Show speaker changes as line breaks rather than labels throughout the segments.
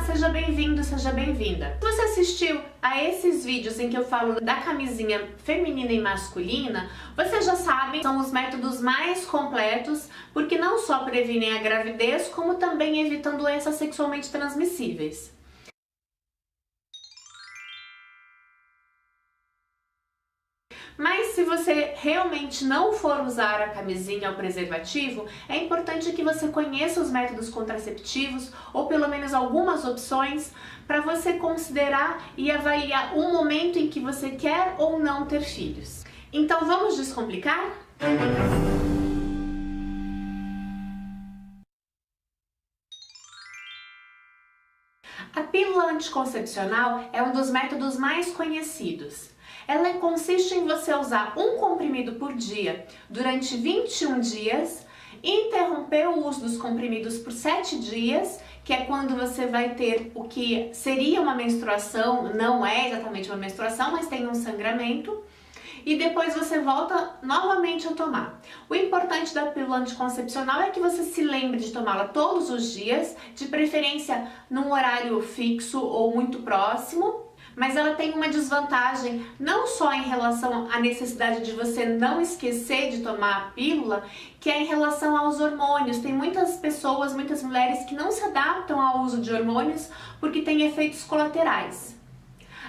seja bem-vindo, seja bem-vinda. Se você assistiu a esses vídeos em que eu falo da camisinha feminina e masculina, você já sabe, são os métodos mais completos, porque não só previnem a gravidez, como também evitam doenças sexualmente transmissíveis. Mas se você realmente não for usar a camisinha ou preservativo, é importante que você conheça os métodos contraceptivos ou pelo menos algumas opções para você considerar e avaliar o momento em que você quer ou não ter filhos. Então vamos descomplicar? A pílula anticoncepcional é um dos métodos mais conhecidos. Ela consiste em você usar um comprimido por dia durante 21 dias, interromper o uso dos comprimidos por 7 dias, que é quando você vai ter o que seria uma menstruação, não é exatamente uma menstruação, mas tem um sangramento, e depois você volta novamente a tomar. O importante da pílula anticoncepcional é que você se lembre de tomá-la todos os dias, de preferência num horário fixo ou muito próximo. Mas ela tem uma desvantagem não só em relação à necessidade de você não esquecer de tomar a pílula, que é em relação aos hormônios. Tem muitas pessoas, muitas mulheres que não se adaptam ao uso de hormônios porque tem efeitos colaterais.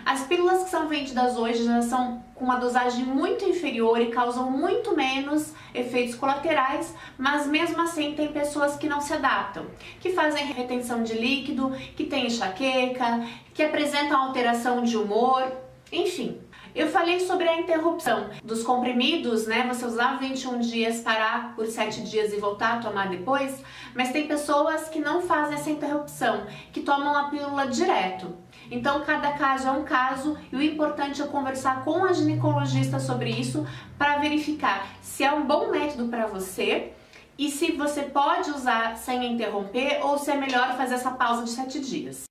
As pílulas que são vendidas hoje já são com uma dosagem muito inferior e causam muito menos efeitos colaterais, mas mesmo assim tem pessoas que não se adaptam, que fazem retenção de líquido, que têm enxaqueca, que apresentam alteração de humor, enfim. Eu falei sobre a interrupção dos comprimidos, né? Você usar 21 dias, parar por 7 dias e voltar a tomar depois, mas tem pessoas que não fazem essa interrupção, que tomam a pílula direto. Então, cada caso é um caso e o importante é conversar com a ginecologista sobre isso para verificar se é um bom método para você e se você pode usar sem interromper ou se é melhor fazer essa pausa de 7 dias.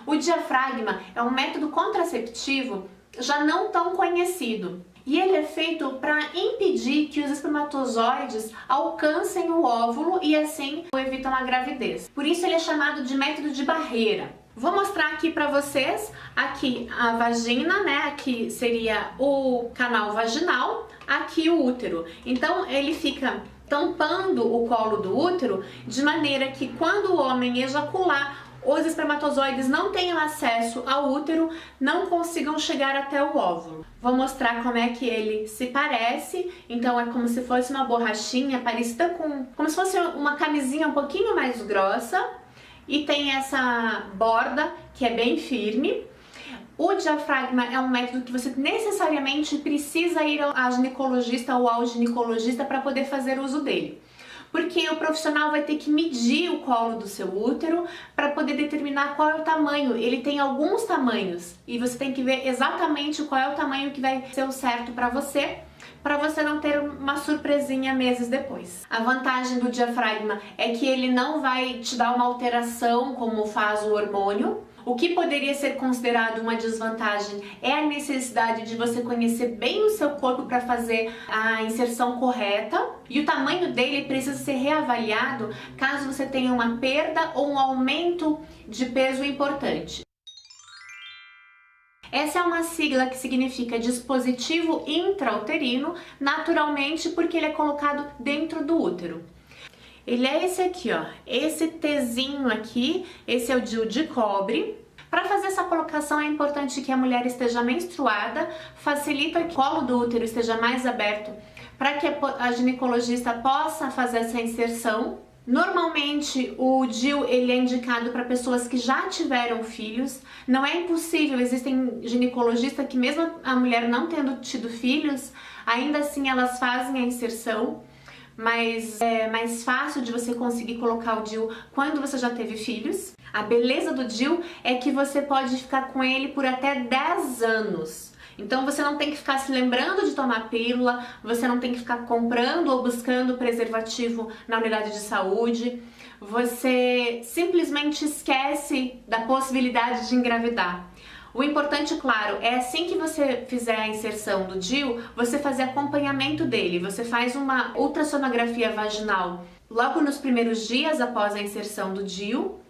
O diafragma é um método contraceptivo já não tão conhecido e ele é feito para impedir que os espermatozoides alcancem o óvulo e assim evitam a gravidez. Por isso ele é chamado de método de barreira. Vou mostrar aqui para vocês, aqui a vagina, né? Aqui seria o canal vaginal, aqui o útero. Então ele fica tampando o colo do útero de maneira que quando o homem ejacular, os espermatozoides não tenham acesso ao útero, não consigam chegar até o óvulo. Vou mostrar como é que ele se parece. Então é como se fosse uma borrachinha parecida com... como se fosse uma camisinha um pouquinho mais grossa. E tem essa borda que é bem firme. O diafragma é um método que você necessariamente precisa ir ao ginecologista ou ao ginecologista para poder fazer uso dele. Porque o profissional vai ter que medir o colo do seu útero para poder determinar qual é o tamanho. Ele tem alguns tamanhos e você tem que ver exatamente qual é o tamanho que vai ser o certo para você não ter uma surpresinha meses depois. A vantagem do diafragma é que ele não vai te dar uma alteração como faz o hormônio. O que poderia ser considerado uma desvantagem é a necessidade de você conhecer bem o seu corpo para fazer a inserção correta, e o tamanho dele precisa ser reavaliado caso você tenha uma perda ou um aumento de peso importante. Essa é uma sigla que significa dispositivo intrauterino, naturalmente porque ele é colocado dentro do útero. Ele é esse aqui, ó, esse Tzinho aqui, esse é o DIU de cobre. Para fazer essa colocação é importante que a mulher esteja menstruada, facilita que o colo do útero esteja mais aberto para que a ginecologista possa fazer essa inserção. Normalmente o DIU ele é indicado para pessoas que já tiveram filhos. Não é impossível, existem ginecologistas que mesmo a mulher não tendo tido filhos, ainda assim elas fazem a inserção. Mas é mais fácil de você conseguir colocar o DIU quando você já teve filhos. A beleza do DIU é que você pode ficar com ele por até 10 anos. Então você não tem que ficar se lembrando de tomar pílula, você não tem que ficar comprando ou buscando preservativo na unidade de saúde. Você simplesmente esquece da possibilidade de engravidar. O importante, claro, é assim que você fizer a inserção do DIU, você fazer acompanhamento dele. Você faz uma ultrassonografia vaginal logo nos primeiros dias após a inserção do DIU.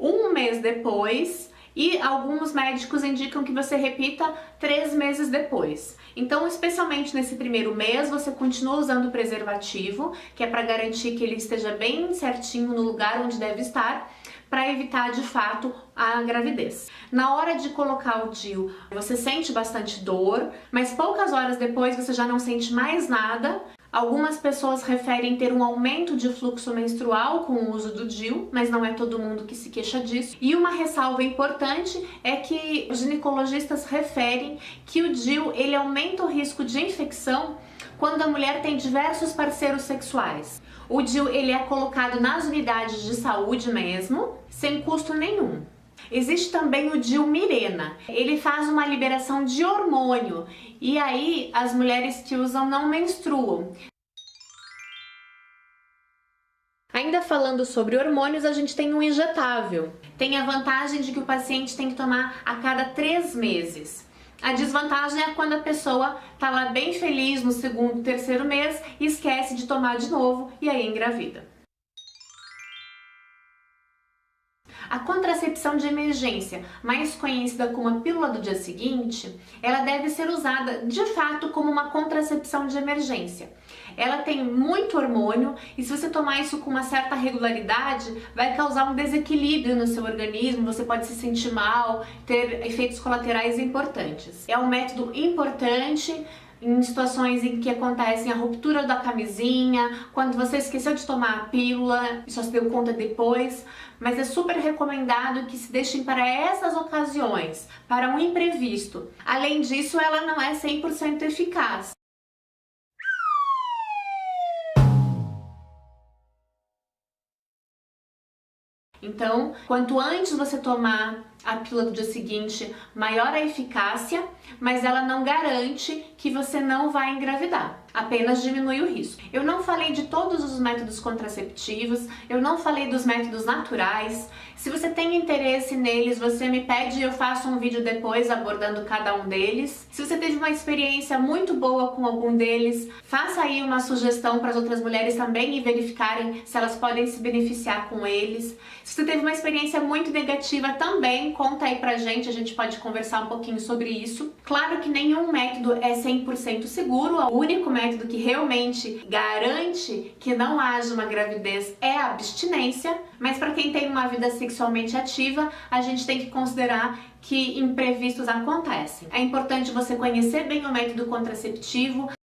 um mês depois, e alguns médicos indicam que você repita 3 meses depois. Então, especialmente nesse primeiro mês, você continua usando o preservativo, que é para garantir que ele esteja bem certinho no lugar onde deve estar, para evitar de fato a gravidez. Na hora de colocar o DIU, você sente bastante dor, mas poucas horas depois você já não sente mais nada. Algumas pessoas referem ter um aumento de fluxo menstrual com o uso do DIU, mas não é todo mundo que se queixa disso. E uma ressalva importante é que os ginecologistas referem que o DIU ele aumenta o risco de infecção quando a mulher tem diversos parceiros sexuais. O DIU ele é colocado nas unidades de saúde mesmo, sem custo nenhum. Existe também o DIU Mirena. Ele faz uma liberação de hormônio e aí as mulheres que usam não menstruam. Ainda falando sobre hormônios, a gente tem um injetável. Tem a vantagem de que o paciente tem que tomar a cada 3 meses. A desvantagem é quando a pessoa tá lá bem feliz no segundo, terceiro mês e esquece de tomar de novo e aí engravida. A contracepção de emergência, mais conhecida como a pílula do dia seguinte, ela deve ser usada de fato como uma contracepção de emergência. Ela tem muito hormônio e se você tomar isso com uma certa regularidade, vai causar um desequilíbrio no seu organismo, você pode se sentir mal, ter efeitos colaterais importantes. É um método importante em situações em que acontecem a ruptura da camisinha, quando você esqueceu de tomar a pílula e só se deu conta depois, mas é super recomendado que se deixem para essas ocasiões, para um imprevisto. Além disso, ela não é 100% eficaz. Então, quanto antes você tomar a pílula do dia seguinte, maior a eficácia, mas ela não garante que você não vai engravidar, apenas diminui o risco. Eu não falei de todos os métodos contraceptivos, eu não falei dos métodos naturais. Se você tem interesse neles, você me pede e eu faço um vídeo depois abordando cada um deles. Se você teve uma experiência muito boa com algum deles, faça aí uma sugestão para as outras mulheres também e verificarem se elas podem se beneficiar com eles. Se você teve uma experiência muito negativa também, conta aí pra gente, a gente pode conversar um pouquinho sobre isso. Claro que nenhum método é 100% seguro, o único método que realmente garante que não haja uma gravidez é a abstinência, mas para quem tem uma vida sexualmente ativa, a gente tem que considerar que imprevistos acontecem. É importante você conhecer bem o método contraceptivo,